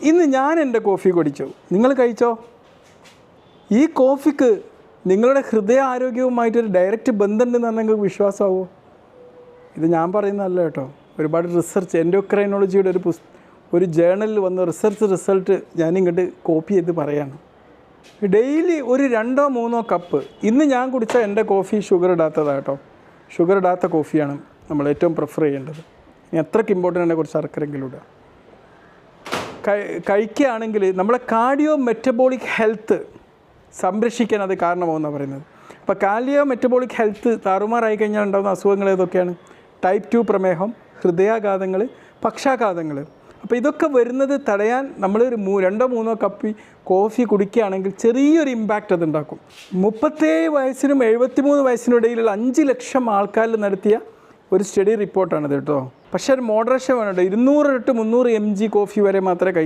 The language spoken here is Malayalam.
ഇന്ന് ഞാൻ എൻ്റെ കോഫി കുടിച്ചു, നിങ്ങൾ കഴിച്ചോ? ഈ കോഫിക്ക് നിങ്ങളുടെ ഹൃദയ ആരോഗ്യവുമായിട്ടൊരു ഡയറക്റ്റ് ബന്ധമുണ്ടെന്ന് നിങ്ങൾക്ക് വിശ്വാസമാവുമോ? ഇത് ഞാൻ പറയുന്നതല്ല കേട്ടോ, ഒരുപാട് റിസർച്ച് എൻഡോക്രൈനോളജിയുടെ ഒരു ജേണലിൽ വന്ന റിസൾട്ട് ഞാനിങ്ങോട്ട് കോപ്പി ചെയ്ത് പറയാണ്. ഡെയിലി ഒരു 2-3 കപ്പ്. ഇന്ന് ഞാൻ കുടിച്ച എൻ്റെ കോഫി ഷുഗർ ഇടാത്തതാണ് കേട്ടോ. ഷുഗർ ഇടാത്ത കോഫിയാണ് നമ്മൾ ഏറ്റവും പ്രിഫർ ചെയ്യേണ്ടത്. എത്രയ്ക്ക് ഇമ്പോർട്ടൻ്റ് ആണ് കുറച്ച് ശർക്കരെങ്കിലും ഇടുക. കഴിക്കുകയാണെങ്കിൽ നമ്മളെ കാർഡിയോ മെറ്റബോളിക് ഹെൽത്ത് സംരക്ഷിക്കാൻ അത് കാരണമാകുമെന്നാണ് പറയുന്നത്. അപ്പോൾ കാർഡിയോ മെറ്റബോളിക് ഹെൽത്ത് താറുമാറായി കഴിഞ്ഞാൽ ഉണ്ടാകുന്ന അസുഖങ്ങൾ ഏതൊക്കെയാണ്? ടൈപ്പ് 2 പ്രമേഹം, ഹൃദയാഘാതങ്ങൾ, പക്ഷാഘാതങ്ങൾ. അപ്പോൾ ഇതൊക്കെ വരുന്നത് തടയാൻ നമ്മളൊരു 2-3 കപ്പ് കോഫി കുടിക്കുകയാണെങ്കിൽ ചെറിയൊരു ഇമ്പാക്റ്റ് അതുണ്ടാക്കും. 37 വയസ്സിനും 73 വയസ്സിനും ഇടയിലുള്ള 5 ലക്ഷം ആൾക്കാരിൽ നടത്തിയ ഒരു സ്റ്റഡി റിപ്പോർട്ടാണിത് കേട്ടോ. പക്ഷേ ഒരു മോഡറേഷൻ വേണം. 200 to 300 mg കോഫി വരെ മാത്രമേ